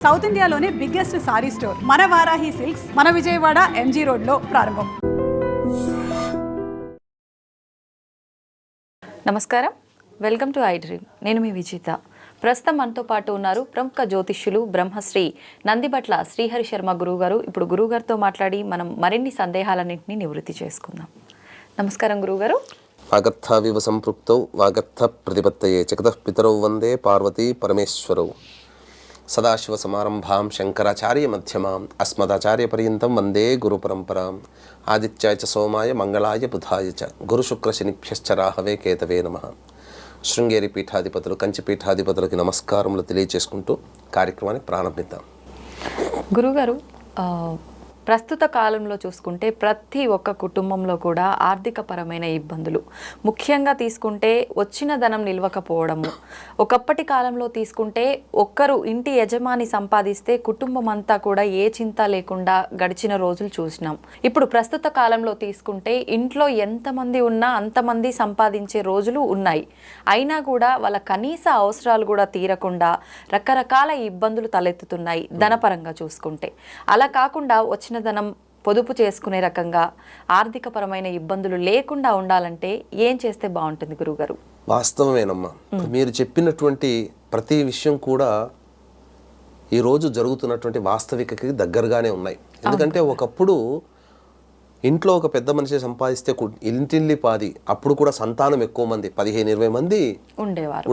South ఇండియాలోనే biggest sorry store మన Varahi silks మన విజయవాడ ఎంజీ రోడ్లో ప్రారంభం. నమస్కారం, వెల్కమ్ టు ఐ డ్రీమ్. నేను మీ విజిత. ప్రస్తుతం మనతో పాటు ఉన్నారు ప్రముఖ జ్యోతిష్యులు బ్రహ్మశ్రీ నందిబట్ల శ్రీహరి శర్మ గురువుగారు. ఇప్పుడు గురువుగారితో మాట్లాడి మనం మరిన్ని సందేహాలన్నింటినీ నివృత్తి చేసుకుందాం. నమస్కారం గురువుగారు. వాగర్థావివ సంపృక్తౌ వాగర్థ ప్రతిపత్తయే జగతః పితరౌ వందే పార్వతీ పరమేశ్వరౌ. సదాశివ సమారంభాం శంకరాచార్య మధ్యమాం అస్మదాచార్య పర్యంతం వందే గురు పరంపరాం. ఆదిత్యాయ చ సోమాయ మంగళాయ బుధాయ చ గురు శుక్ర శనిభ్యశ్చ రాహవే కేతవే నమః. శృంగేరి పీఠాధిపతులు, కంచి పీఠాధిపతులకి నమస్కారములు తెలియజేసుకుంటూ కార్యక్రమాన్ని ప్రారంభిద్దాం. గురుగారు, ప్రస్తుత కాలంలో చూసుకుంటే ప్రతి ఒక్క కుటుంబంలో కూడా ఆర్థికపరమైన ఇబ్బందులు, ముఖ్యంగా తీసుకుంటే వచ్చిన ధనం నిలవకపోవడము. ఒకప్పటి కాలంలో తీసుకుంటే ఒక్కరు ఇంటి యజమాని సంపాదిస్తే కుటుంబం అంతా కూడా ఏ చింత లేకుండా గడిచిన రోజులు చూసినాం. ఇప్పుడు ప్రస్తుత కాలంలో తీసుకుంటే ఇంట్లో ఎంతమంది ఉన్నా అంతమంది సంపాదించే రోజులు ఉన్నాయి. అయినా కూడా వాళ్ళ కనీస అవసరాలు కూడా తీరకుండా రకరకాల ఇబ్బందులు తలెత్తుతున్నాయి ధనపరంగా చూసుకుంటే. అలా కాకుండా వచ్చిన ధనం పొదుపు చేసుకునే రకంగా ఆర్థికపరమైన ఇబ్బందులు లేకుండా ఉండాలంటే ఏం చేస్తే బాగుంటుంది గురుగారు? వాస్తవమేనమ్మా, మీరు చెప్పినటువంటి ప్రతి విషయం కూడా ఈరోజు జరుగుతున్నటువంటి వాస్తవికకి దగ్గరగానే ఉన్నాయి. ఎందుకంటే ఒకప్పుడు ఇంట్లో ఒక పెద్ద మనిషి సంపాదిస్తే ఇంటిల్లి పాది, అప్పుడు కూడా సంతానం ఎక్కువ మంది, 15-20 మంది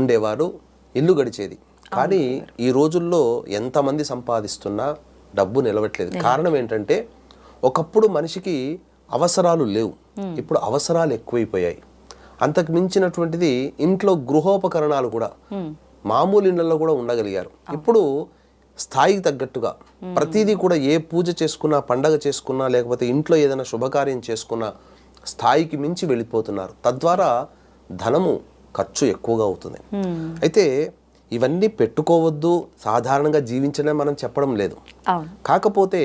ఉండేవారు, ఇల్లు గడిచేది. కానీ ఈ రోజుల్లో ఎంతమంది సంపాదిస్తున్నా డబ్బు నిలవట్లేదు. కారణం ఏంటంటే ఒకప్పుడు మనిషికి అవసరాలు లేవు, ఇప్పుడు అవసరాలు ఎక్కువైపోయాయి. అంతకు మించినటువంటిది ఇంట్లో గృహోపకరణాలు కూడా మామూలు ఇళ్లలో కూడా ఉండగలిగారు. ఇప్పుడు స్థాయికి తగ్గట్టుగా ప్రతిదీ కూడా ఏ పూజ చేసుకున్నా, పండగ చేసుకున్నా, లేకపోతే ఇంట్లో ఏదైనా శుభకార్యం చేసుకున్నా స్థాయికి మించి వెళ్ళిపోతున్నారు. తద్వారా ధనము ఖర్చు ఎక్కువగా అవుతుంది. అయితే ఇవన్నీ పెట్టుకోవద్దు, సాధారణంగా జీవించడం మనం చెప్పడం లేదు. కాకపోతే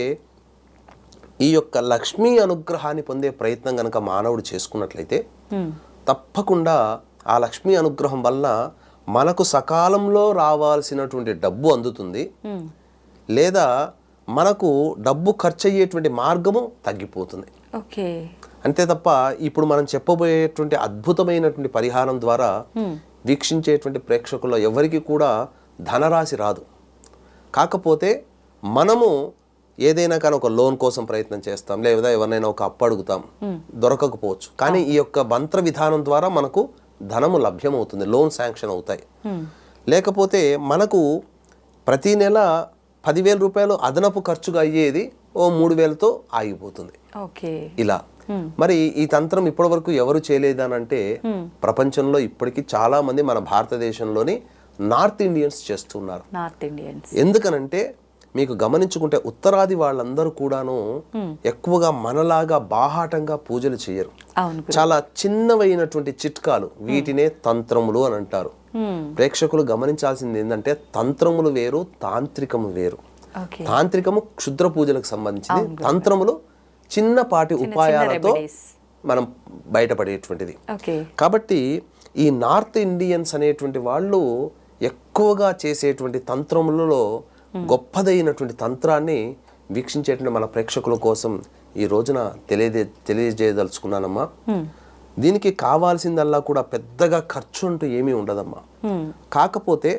ఈ యొక్క లక్ష్మీ అనుగ్రహాన్ని పొందే ప్రయత్నం కనుక మానవుడు చేసుకున్నట్లయితే తప్పకుండా ఆ లక్ష్మీ అనుగ్రహం వల్ల మనకు సకాలంలో రావాల్సినటువంటి డబ్బు అందుతుంది, లేదా మనకు డబ్బు ఖర్చు అయ్యేటువంటి మార్గము తగ్గిపోతుంది. అంతే తప్ప ఇప్పుడు మనం చెప్పబోయేటువంటి అద్భుతమైనటువంటి పరిహారం ద్వారా వీక్షించేటువంటి ప్రేక్షకుల్లో ఎవరికి కూడా ధనరాశి రాదు. కాకపోతే మనము ఏదైనా కానీ ఒక లోన్ కోసం ప్రయత్నం చేస్తాం, లేదా ఎవరినైనా ఒక అప్పు అడుగుతాం, దొరకకపోవచ్చు. కానీ ఈ యొక్క మంత్ర విధానం ద్వారా మనకు ధనము లభ్యమవుతుంది, లోన్ శాంక్షన్ అవుతాయి. లేకపోతే మనకు ప్రతి నెల 10,000 రూపాయలు అదనపు ఖర్చుగా అయ్యేది 3,000తో ఆగిపోతుంది. ఇలా మరి ఈ తంత్రం ఇప్పటి వరకు ఎవరు చేయలేదనంటే ప్రపంచంలో ఇప్పటికీ చాలా మంది మన భారతదేశంలోని నార్త్ ఇండియన్స్ చేస్తున్నారు. ఎందుకనంటే మీకు గమనించుకుంటే ఉత్తరాది వాళ్ళందరూ కూడాను ఎక్కువగా మనలాగా బాహాటంగా పూజలు చేయరు. చాలా చిన్నవైనటువంటి చిట్కాలు, వీటినే తంత్రములు అని అంటారు. ప్రేక్షకులు గమనించాల్సింది ఏంటంటే తంత్రములు వేరు, తాంత్రికము వేరు. తాంత్రికము క్షుద్ర పూజలకు సంబంధించింది, తంత్రములు చిన్నపాటి ఉపాయాలతో మనం బయటపడేటువంటిది. కాబట్టి ఈ నార్త్ ఇండియన్స్ అనేటువంటి వాళ్ళు ఎక్కువగా చేసేటువంటి తంత్రములలో గొప్పదైనటువంటి తంత్రాన్ని వీక్షించేటువంటి మన ప్రేక్షకుల కోసం ఈ రోజున తెలియజేయదలుచుకున్నానమ్మా. దీనికి కావాల్సిందల్లా కూడా పెద్దగా ఖర్చు అంటూ ఏమీ ఉండదమ్మా. కాకపోతే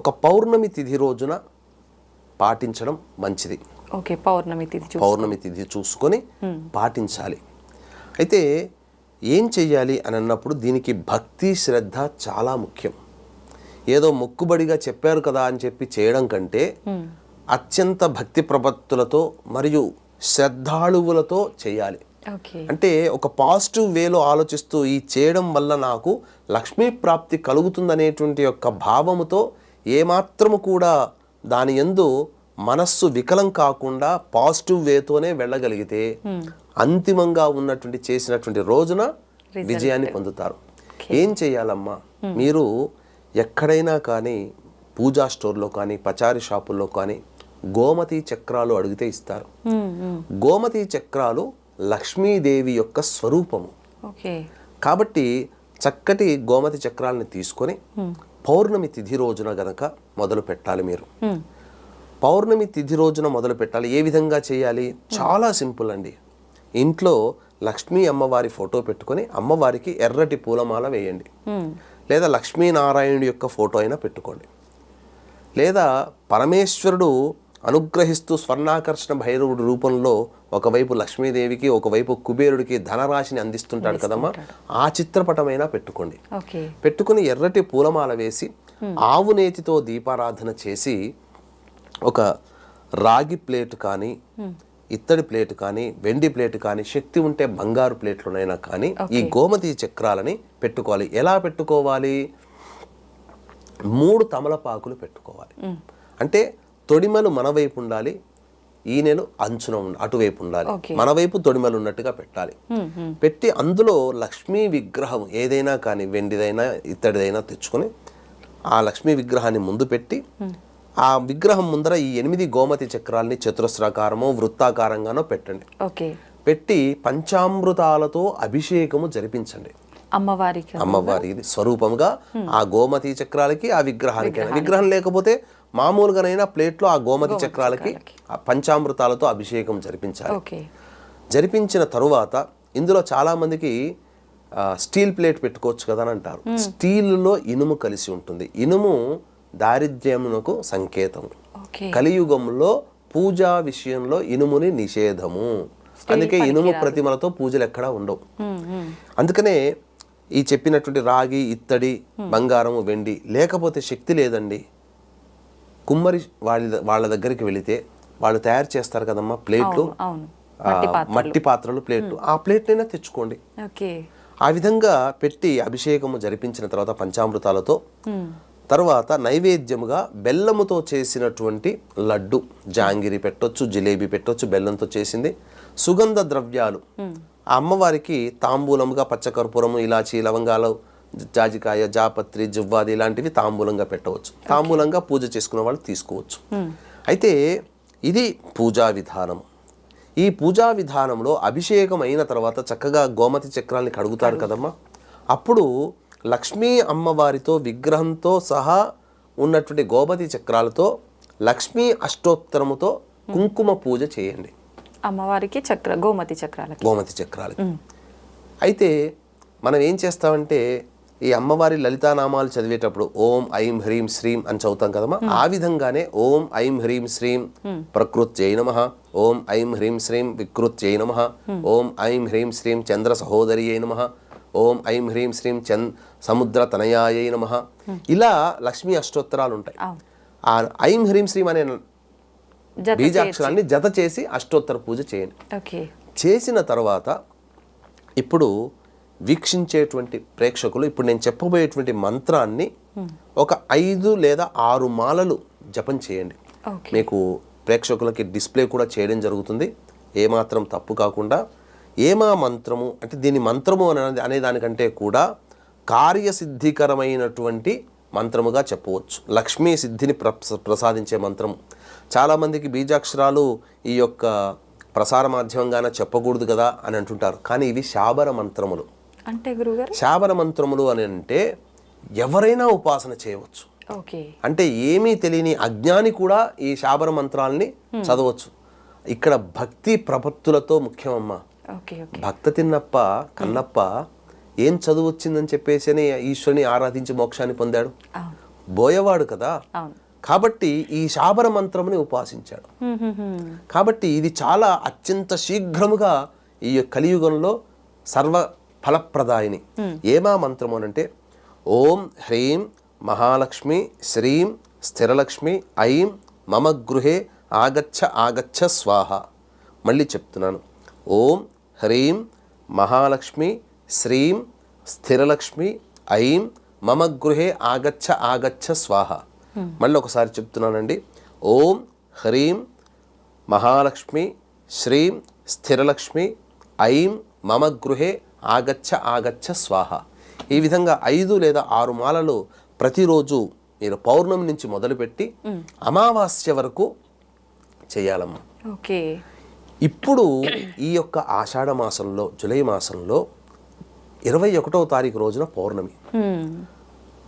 ఒక పౌర్ణమి తిథి రోజున పాటించడం మంచిది. పౌర్ణమి తిథి చూసుకొని పాటించాలి. అయితే ఏం చెయ్యాలి అని అన్నప్పుడు దీనికి భక్తి, శ్రద్ధ చాలా ముఖ్యం. ఏదో మొక్కుబడిగా చెప్పారు కదా అని చెప్పి చేయడం కంటే అత్యంత భక్తి ప్రపత్తులతో మరియు శ్రద్ధాళువులతో చేయాలి. అంటే ఒక పాజిటివ్ వేలో ఆలోచిస్తూ ఈ చేయడం వల్ల నాకు లక్ష్మీ ప్రాప్తి కలుగుతుందనేటువంటి యొక్క భావముతో ఏమాత్రము కూడా దాని యందు మనస్సు వికలం కాకుండా పాజిటివ్ వేతోనే వెళ్ళగలిగితే అంతిమంగా ఉన్నటువంటి చేసినటువంటి రోజున విజయాన్ని పొందుతారు. ఏం చేయాలమ్మా, మీరు ఎక్కడైనా కానీ పూజా స్టోర్లో కానీ పచారీ షాపుల్లో కానీ గోమతి చక్రాలు అడిగితే ఇస్తారు. గోమతి చక్రాలు లక్ష్మీదేవి యొక్క స్వరూపము. కాబట్టి చక్కటి గోమతి చక్రాలను తీసుకొని పౌర్ణమి తిథి రోజున గనక మొదలు పెట్టాలి. మీరు పౌర్ణమి తిథి రోజున మొదలు పెట్టాలి. ఏ విధంగా చేయాలి? చాలా సింపుల్ అండి. ఇంట్లో లక్ష్మీ అమ్మవారి ఫోటో పెట్టుకొని అమ్మవారికి ఎర్రటి పూలమాల వేయండి. లేదా లక్ష్మీనారాయణుడి యొక్క ఫోటో అయినా పెట్టుకోండి. లేదా పరమేశ్వరుడు అనుగ్రహిస్తూ స్వర్ణాకర్షణ భైరవుడి రూపంలో ఒకవైపు లక్ష్మీదేవికి ఒకవైపు కుబేరుడికి ధనరాశిని అందిస్తుంటాడు కదమ్మా, ఆ చిత్రపటమైనా పెట్టుకోండి. పెట్టుకుని ఎర్రటి పూలమాల వేసి ఆవు నేతితో దీపారాధన చేసి ఒక రాగి ప్లేట్ కానీ ఇత్తడి ప్లేట్ కానీ వెండి ప్లేట్ కానీ శక్తి ఉంటే బంగారు ప్లేట్లోనైనా కానీ ఈ గోమతి చక్రాలని పెట్టుకోవాలి. ఎలా పెట్టుకోవాలి? 3 తమలపాకులు పెట్టుకోవాలి. అంటే తొడిమలు మన వైపు ఉండాలి, ఈనెలు అంచున అటువైపు ఉండాలి. మన వైపు తొడిమలు ఉన్నట్టుగా పెట్టాలి. పెట్టి అందులో లక్ష్మీ విగ్రహం ఏదైనా కానీ వెండిదైనా ఇత్తడిదైనా తెచ్చుకొని ఆ లక్ష్మీ విగ్రహాన్ని ముందు పెట్టి ఆ విగ్రహం ముందర ఈ 8 గోమతి చక్రాలని చతురస్రాకారమో వృత్తాకారంగానో పెట్టండి. పెట్టి పంచామృతాలతో అభిషేకము జరిపించండి. అమ్మవారి స్వరూపంగా ఆ గోమతి చక్రాలకి ఆ విగ్రహానికి. విగ్రహం లేకపోతే మామూలుగానైనా ప్లేట్లో ఆ గోమతి చక్రాలకి పంచామృతాలతో అభిషేకం జరిపించాలి. జరిపించిన తరువాత ఇందులో చాలా మందికి స్టీల్ ప్లేట్ పెట్టుకోవచ్చు కదా అని అంటారు. స్టీల్లో ఇనుము కలిసి ఉంటుంది. ఇనుము దారిద్ర్యమునకు సంకేతం. కలియుగంలో పూజా విషయంలో ఇనుముని నిషేధము. అందుకే ఇనుము ప్రతిమలతో పూజలు ఎక్కడా ఉండవు. అందుకనే ఈ చెప్పినటువంటి రాగి ఇత్తడి బంగారము వెండి లేకపోతే శక్తి లేదండి, కుమ్మరి వాళ్ళ దగ్గరికి వెళితే వాళ్ళు తయారు చేస్తారు కదమ్మా ప్లేట్లు, మట్టి పాత్రలు ప్లేట్లు, ఆ ప్లేట్నైనా తెచ్చుకోండి. ఆ విధంగా పెట్టి అభిషేకము జరిపించిన తర్వాత పంచామృతాలతో తర్వాత నైవేద్యముగా బెల్లముతో చేసినటువంటి లడ్డు, జాంగిరి పెట్టొచ్చు, జిలేబీ పెట్టొచ్చు, బెల్లంతో చేసింది. సుగంధ ద్రవ్యాలు ఆ అమ్మవారికి తాంబూలముగా పచ్చకర్పూరము, ఇలాచి, లవంగాలు, జాజికాయ, జాపత్రి, జువ్వాది ఇలాంటివి తాంబూలంగా పెట్టవచ్చు. తాంబూలంగా పూజ చేసుకునే వాళ్ళు తీసుకోవచ్చు. అయితే ఇది పూజా విధానం. ఈ పూజా విధానంలో అభిషేకం అయిన తర్వాత చక్కగా గోమతి చక్రాల్ని కడుగుతారు కదమ్మా. అప్పుడు లక్ష్మీ అమ్మవారితో విగ్రహంతో సహా ఉన్నటువంటి గోమతి చక్రాలతో లక్ష్మీ అష్టోత్తరముతో కుంకుమ పూజ చేయండి అమ్మవారికి. గోమతి చక్రాలకి. అయితే మనం ఏం చేస్తామంటే ఈ అమ్మవారి లలితానామాలు చదివేటప్పుడు ఓం ఐం హ్రీం శ్రీం అని చదువుతాం కదమ్మా. ఆ విధంగానే ఓం ఐం హ్రీం శ్రీం ప్రకృత్యై నమః, ఓం ఐం హ్రీం శ్రీం వికృత్యై నమః, ఓం ఐం హ్రీం శ్రీం చంద్ర సహోదరియై నమః, ఓం ఐం హ్రీం శ్రీం సముద్ర తనయాయై నమః. ఇలా లక్ష్మీ అష్టోత్తరాలు ఉంటాయి. ఆ ఐం హ్రీం శ్రీం అనే బీజాక్షరాన్ని జత చేసి అష్టోత్తర పూజ చేయండి. చేసిన తర్వాత ఇప్పుడు వీక్షించేటువంటి ప్రేక్షకులు ఇప్పుడు నేను చెప్పబోయేటువంటి మంత్రాన్ని ఒక 5 లేదా 6 మాలలు జపం చేయండి. మీకు ప్రేక్షకులకి డిస్ప్లే కూడా చేయడం జరుగుతుంది, ఏమాత్రం తప్పు కాకుండా. ఏమా మంత్రము అంటే దీని మంత్రము అనే దానికంటే కూడా కార్యసిద్ధికరమైనటువంటి మంత్రముగా చెప్పవచ్చు. లక్ష్మీ సిద్ధిని ప్రసాదించే మంత్రము. చాలామందికి బీజాక్షరాలు ఈ యొక్క ప్రసార మాధ్యమంగానే చెప్పకూడదు కదా అని అంటుంటారు, కానీ ఇవి శాబర మంత్రములు. అంటే గురుగారు శాబర మంత్రములు అని అంటే ఎవరైనా ఉపాసన చేయవచ్చు. అంటే ఏమీ తెలియని అజ్ఞాని కూడా ఈ శాబర మంత్రాలని చదవచ్చు. ఇక్కడ భక్తి ప్రపత్తులతో ముఖ్యమమ్మా. భక్త తిన్నప్ప కన్నప్ప ఏం చదువు వచ్చిందని చెప్పేసి ఈశ్వరుని ఆరాధించి మోక్షాన్ని పొందాడు, బోయవాడు కదా. కాబట్టి ఈ శాబర మంత్రముని ఉపాసించాడు. కాబట్టి ఇది చాలా అత్యంత శీఘ్రముగా ఈ కలియుగంలో సర్వ ఫలప్రదాయిని. ఏమా మంత్రము అనంటే ఓం హ్రీం మహాలక్ష్మి శ్రీం స్థిరలక్ష్మి ఐం మమ గృహే ఆగచ్చ ఆగచ్చ స్వాహ. మళ్ళీ చెప్తున్నాను, ఓం హ్రీం మహాలక్ష్మి శ్రీం స్థిరలక్ష్మి ఐం మమ గృహే ఆగచ్చ ఆగచ్చ స్వాహ. మళ్ళీ ఒకసారి చెప్తున్నానండి, ఓం హ్రీం మహాలక్ష్మి శ్రీం స్థిరలక్ష్మి ఐం మమ గృహే ఆగచ్చ ఆగచ్చ స్వాహ. ఈ విధంగా 5 లేదా 6 మాలలు ప్రతిరోజు మీరు పౌర్ణమి నుంచి మొదలుపెట్టి అమావాస్య వరకు చేయాలమ్మా. ఇప్పుడు ఈ యొక్క ఆషాఢ మాసంలో జూలై మాసంలో 21వ తారీఖు రోజున పౌర్ణమి,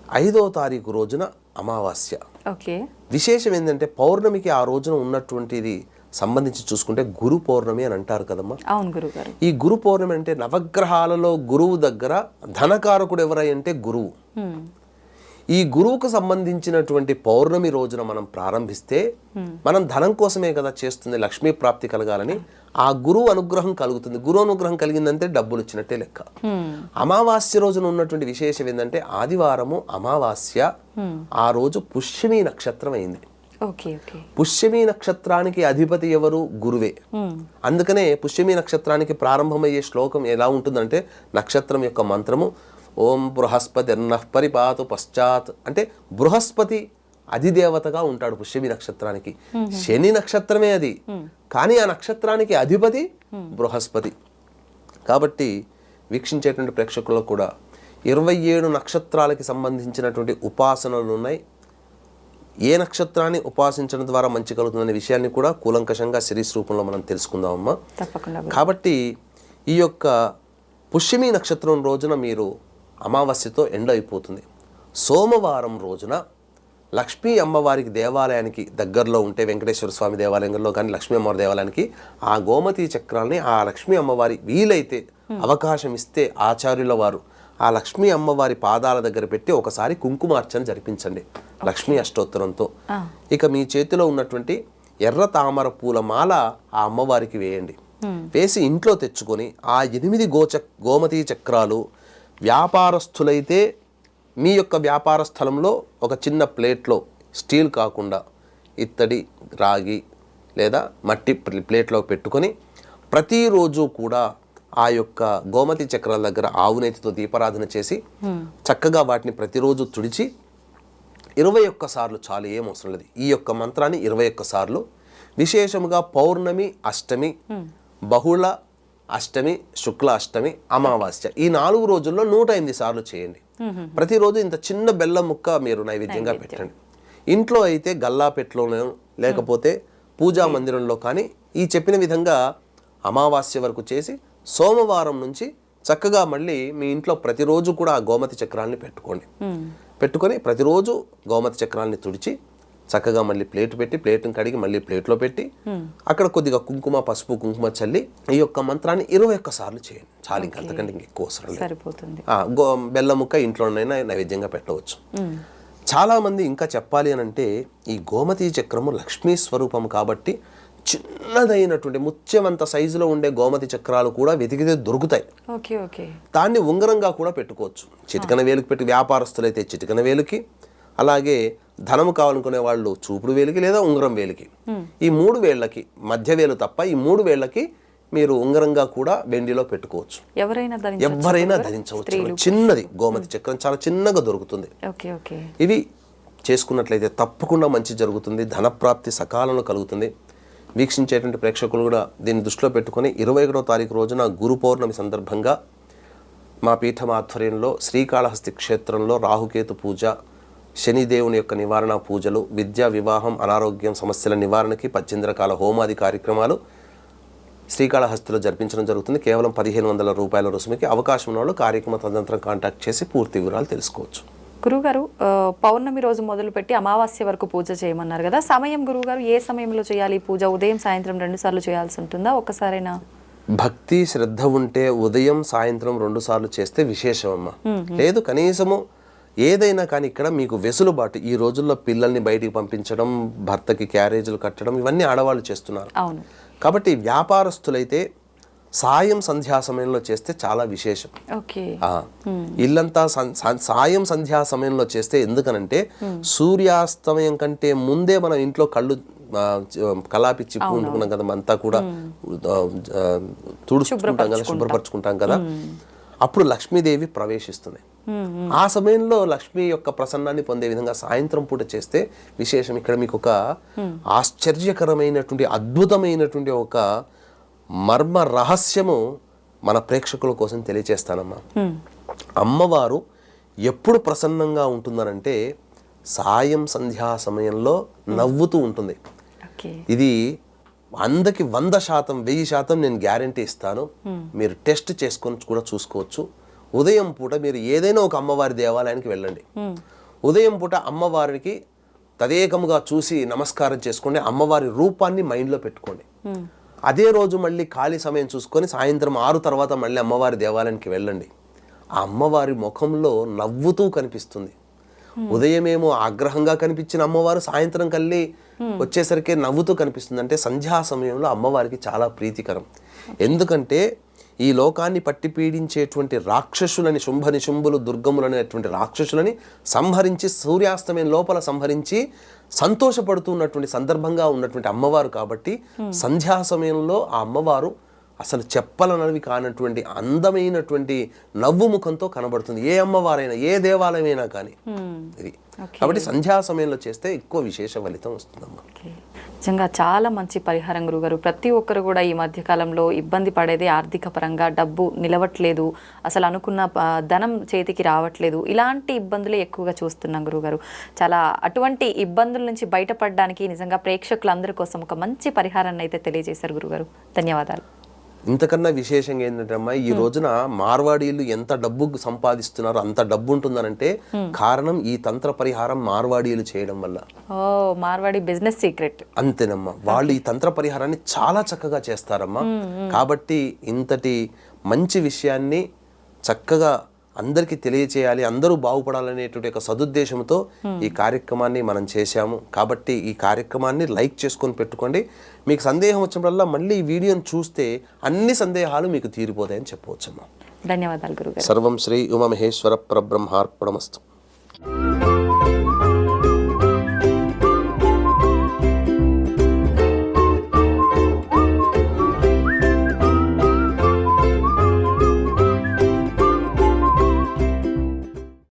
5వ తారీఖు రోజున అమావాస్య. ఓకే. విశేషం ఏంటంటే పౌర్ణమికి ఆ రోజున ఉన్నటువంటిది సంబంధించి చూసుకుంటే గురు పౌర్ణమి అని అంటారు కదమ్మా. అవును గురుగారు. ఈ గురు పౌర్ణమి అంటే నవగ్రహాలలో గురువు దగ్గర ధనకారకుడు ఎవరై అంటే గురువు. ఈ గురువుకు సంబంధించినటువంటి పౌర్ణమి రోజున మనం ప్రారంభిస్తే మనం ధనం కోసమే కదా చేస్తుంది, లక్ష్మీ ప్రాప్తి కలగాలని. ఆ గురువు అనుగ్రహం కలుగుతుంది. గురువు అనుగ్రహం కలిగిందంటే డబ్బులు వచ్చినట్టే లెక్క. అమావాస్య రోజున ఉన్నటువంటి విశేషం ఏంటంటే ఆదివారము అమావాస్య, ఆ రోజు పుష్యమి నక్షత్రం అయింది. పుష్యమి నక్షత్రానికి అధిపతి ఎవరు? గురువే. అందుకనే పుష్యమి నక్షత్రానికి ప్రారంభమయ్యే శ్లోకం ఎలా ఉంటుందంటే నక్షత్రం యొక్క మంత్రము ఓం బృహస్పతి పరిపాతు పశ్చాత్ అంటే బృహస్పతి అధిదేవతగా ఉంటాడు పుష్యమి నక్షత్రానికి. శని నక్షత్రమే అది, కానీ ఆ నక్షత్రానికి అధిపతి బృహస్పతి. కాబట్టి వీక్షించేటువంటి ప్రేక్షకులకు కూడా 27 నక్షత్రాలకి సంబంధించినటువంటి ఉపాసనలు ఉన్నాయి. ఏ నక్షత్రాన్ని ఉపాసించడం ద్వారా మంచి కలుగుతుందనే విషయాన్ని కూడా కూలంకషంగా సిరీస్ రూపంలో మనం తెలుసుకుందామమ్మా. కాబట్టి ఈ యొక్క పుష్యమి నక్షత్రం రోజున మీరు అమావాస్యతో ఎండ్ అయిపోతుంది. సోమవారం రోజున లక్ష్మీ అమ్మవారికి దేవాలయానికి దగ్గరలో ఉంటే వెంకటేశ్వర స్వామి దేవాలయంలో కానీ లక్ష్మీ అమ్మవారి దేవాలయానికి ఆ గోమతి చక్రాల్ని ఆ లక్ష్మీ అమ్మవారి వీలైతే అవకాశం ఇస్తే ఆచార్యుల వారు ఆ లక్ష్మీ అమ్మవారి పాదాల దగ్గర పెట్టి ఒకసారి కుంకుమార్చన జరిపించండి లక్ష్మీ అష్టోత్తరంతో. ఇక మీ చేతిలో ఉన్నటువంటి ఎర్ర తామర పూల మాల ఆ అమ్మవారికి వేయండి. వేసి ఇంట్లో తెచ్చుకొని ఆ 8 గోమతి చక్రాలు వ్యాపారస్తులైతే మీ యొక్క వ్యాపార స్థలంలో ఒక చిన్న ప్లేట్లో, స్టీల్ కాకుండా ఇత్తడి, రాగి లేదా మట్టి ప్లేట్లో పెట్టుకొని ప్రతిరోజు కూడా ఆ యొక్క గోమతి చక్రాల దగ్గర ఆవునేతితో దీపారాధన చేసి చక్కగా వాటిని ప్రతిరోజు తుడిచి 21 సార్లు చాలు, ఏం అవసరం లేదు. ఈ యొక్క మంత్రాన్ని 21 సార్లు విశేషముగా పౌర్ణమి, అష్టమి, బహుళ అష్టమి, శుక్ల అష్టమి, అమావాస్య ఈ 4 రోజుల్లో 108 సార్లు చేయండి. ప్రతిరోజు ఇంత చిన్న బెల్లం ముక్క మీరు నైవేద్యంగా పెట్టండి. ఇంట్లో అయితే గల్లాపెట్టులోనో లేకపోతే పూజా మందిరంలో కానీ ఈ చెప్పిన విధంగా అమావాస్య వరకు చేసి సోమవారం నుంచి చక్కగా మళ్ళీ మీ ఇంట్లో ప్రతిరోజు కూడా ఆ గోమతి చక్రాల్ని పెట్టుకొని ప్రతిరోజు గోమతి చక్రాల్ని తుడిచి చక్కగా మళ్ళీ ప్లేట్ పెట్టి ప్లేట్ని కడిగి మళ్ళీ ప్లేట్లో పెట్టి అక్కడ కొద్దిగా కుంకుమ, పసుపు, కుంకుమ చల్లి ఈ యొక్క మంత్రాన్ని 21 సార్లు చేయండి. చాలు, ఇంకా అంతకంటే ఇంకెక్కువ అవసరం లేదు. బెల్లం ముక్క ఇంట్లోనైనా నైవేద్యంగా పెట్టవచ్చు. చాలా మంది ఇంకా చెప్పాలి అని అంటే ఈ గోమతి చక్రము లక్ష్మీ స్వరూపం కాబట్టి చిన్నదైనటువంటి ముత్యమంత సైజులో ఉండే గోమతి చక్రాలు కూడా వెతికితే దొరుకుతాయి. దాన్ని ఉంగరంగా కూడా పెట్టుకోవచ్చు. చిటికన వేలుకి పెట్టి వ్యాపారస్తులైతే చిటికన వేలుకి, అలాగే ధనము కావాలనుకునే వాళ్ళు చూపుడు వేలికి లేదా ఉంగరం వేలికి, ఈ 3 వేళ్ళకి మధ్య వేలు తప్ప ఈ 3 వేళ్ళకి మీరు ఉంగరంగా కూడా వెండిలో పెట్టుకోవచ్చు. ఎవరైనా ధరించవచ్చు. చిన్నది గోమతి చక్రం చాలా చిన్నగా దొరుకుతుంది. ఇవి చేసుకున్నట్లయితే తప్పకుండా మంచి జరుగుతుంది. ధనప్రాప్తి సకాలంలో కలుగుతుంది. వీక్షించేటువంటి ప్రేక్షకులు కూడా దీన్ని దృష్టిలో పెట్టుకొని 21వ తారీఖు రోజున గురు పౌర్ణమి సందర్భంగా మా పీఠం ఆధ్వర్యంలో శ్రీకాళహస్తి క్షేత్రంలో రాహుకేతు పూజ, శనిదేవుని యొక్క నివారణ పూజలు, విద్యా, వివాహం, అనారోగ్యం సమస్యల నివారణకి 18 రకాల హోమాది కార్యక్రమాలు శ్రీకాళహస్తిలో జరిపించడం జరుగుతుంది. కేవలం 1500 రూపాయల రుసుముకి. అవకాశం ఉన్న వాళ్ళు కార్యక్రమ తదనంతరం కాంటాక్ట్ చేసి పూర్తి వివరాలు తెలుసుకోవచ్చు. గురుగారు, పౌర్ణమి రోజు మొదలుపెట్టి అమావాస్య వరకు పూజ చేయమన్నారు కదా, సమయం గురుగారు ఏ సమయంలో చేయాలి పూజ? ఉదయం, సాయంత్రం 2 సార్లు చేయాల్సి ఉంటుందా, ఒక్కసారైనా? భక్తి శ్రద్ధ ఉంటే ఉదయం, సాయంత్రం 2 సార్లు చేస్తే విశేషం అమ్మా. లేదు కనీసము ఏదైనా కానీ ఇక్కడ మీకు వెసులుబాటు. ఈ రోజుల్లో పిల్లల్ని బయటికి పంపించడం, భర్తకి క్యారేజీలు కట్టడం ఇవన్నీ ఆడవాళ్ళు చేస్తున్నారు. కాబట్టి వ్యాపారస్తులైతే సాయం సంధ్యా సమయంలో చేస్తే చాలా విశేషం. ఇల్లంతా సాయం సంధ్యా సమయంలో చేస్తే ఎందుకనంటే సూర్యాస్తమయం కంటే ముందే మనం ఇంట్లో కలాపి చిప్పు ఉంటున్నాం కదా, అంతా కూడా తుడుచుకుంటాం కదా, శుభ్రపరచుకుంటాం కదా, అప్పుడు లక్ష్మీదేవి ప్రవేశిస్తుంది. ఆ సమయంలో లక్ష్మి యొక్క ప్రసన్నాన్ని పొందే విధంగా సాయంత్రం పూట చేస్తే విశేషం. ఇక్కడ మీకు ఒక ఆశ్చర్యకరమైనటువంటి అద్భుతమైనటువంటి ఒక మర్మ రహస్యము మన ప్రేక్షకుల కోసం తెలియచేస్తానమ్మా. అమ్మవారు ఎప్పుడు ప్రసన్నంగా ఉంటుందనంటే సాయం సంధ్యా సమయంలో నవ్వుతూ ఉంటుంది. ఇది 100కి 100%, 1000% నేను గ్యారంటీ ఇస్తాను. మీరు టెస్ట్ చేసుకొని కూడా చూసుకోవచ్చు. ఉదయం పూట మీరు ఏదైనా ఒక అమ్మవారి దేవాలయానికి వెళ్ళండి. ఉదయం పూట అమ్మవారికి తదేకముగా చూసి నమస్కారం చేసుకోండి. అమ్మవారి రూపాన్ని మైండ్లో పెట్టుకోండి. అదే రోజు మళ్ళీ ఖాళీ సమయం చూసుకొని సాయంత్రం 6 తర్వాత మళ్ళీ అమ్మవారి దేవాలయానికి వెళ్ళండి. ఆ అమ్మవారి ముఖంలో నవ్వుతూ కనిపిస్తుంది. ఉదయమేమో ఆగ్రహంగా కనిపించిన అమ్మవారు సాయంత్రం కల్లి వచ్చేసరికి నవ్వుతూ కనిపిస్తుంది. అంటే సంధ్యా సమయంలో అమ్మవారికి చాలా ప్రీతికరం. ఎందుకంటే ఈ లోకాన్ని పట్టి పీడించేటువంటి రాక్షసులని, శుంభ నిశుంభులు దుర్గములు అనేటువంటి రాక్షసులని సంహరించి సూర్యాస్తమయం లోపల సంహరించి సంతోషపడుతున్నటువంటి సందర్భంగా ఉన్నటువంటి అమ్మవారు కాబట్టి సంధ్యా సమయంలో ఆ అమ్మవారు అసలు చెప్పలనవి కానటువంటి అందమైనటువంటి నవ్వు ముఖంతో కనబడుతుంది. ఏ అమ్మవారైనా, ఏ దేవాలయమైనా కానీ ఇది. కాబట్టి సంధ్యా సమయంలో చేస్తే ఎక్కువ విశేష ఫలితం వస్తుందమ్మా. నిజంగా చాలా మంచి పరిహారం గురుగారు. ప్రతి ఒక్కరు కూడా ఈ మధ్యకాలంలో ఇబ్బంది పడేది ఆర్థిక పరంగా, డబ్బు నిలవట్లేదు, అసలు అనుకున్న ధనం చేతికి రావట్లేదు, ఇలాంటి ఇబ్బందులే ఎక్కువగా చూస్తున్నాం గురుగారు. చాలా అటువంటి ఇబ్బందుల నుంచి బయటపడడానికి నిజంగా ప్రేక్షకులందరి కోసం ఒక మంచి పరిహారాన్ని అయితే తెలియజేశారు గురుగారు. ధన్యవాదాలు. ఇంతకన్నా విశేషంగా ఏంటంటే అమ్మా, ఈ రోజున మార్వాడీలు ఎంత డబ్బు సంపాదిస్తున్నారో అంత డబ్బు ఉంటుందనంటే కారణం ఈ తంత్ర పరిహారం మార్వాడీలు చేయడం వల్ల. మార్వాడి బిజినెస్ సీక్రెట్ అంతేనమ్మా. వాళ్ళు ఈ తంత్ర పరిహారాన్ని చాలా చక్కగా చేస్తారమ్మా. కాబట్టి ఇంతటి మంచి విషయాన్ని చక్కగా అందరికీ తెలియచేయాలి, అందరూ బాగుపడాలనేటువంటి ఒక సదుద్దేశంతో ఈ కార్యక్రమాన్ని మనం చేశాము. కాబట్టి ఈ కార్యక్రమాన్ని లైక్ చేసుకొని పెట్టుకోండి. మీకు సందేహం వచ్చినప్పుడల్లా మళ్ళీ ఈ వీడియోని చూస్తే అన్ని సందేహాలు మీకు తీరిపోతాయని చెప్పవచ్చమ్మా. ధన్యవాదాలు గురుగారు. సర్వం శ్రీ ఉమామహేశ్వర పరబ్రహ్మార్పణమస్తు.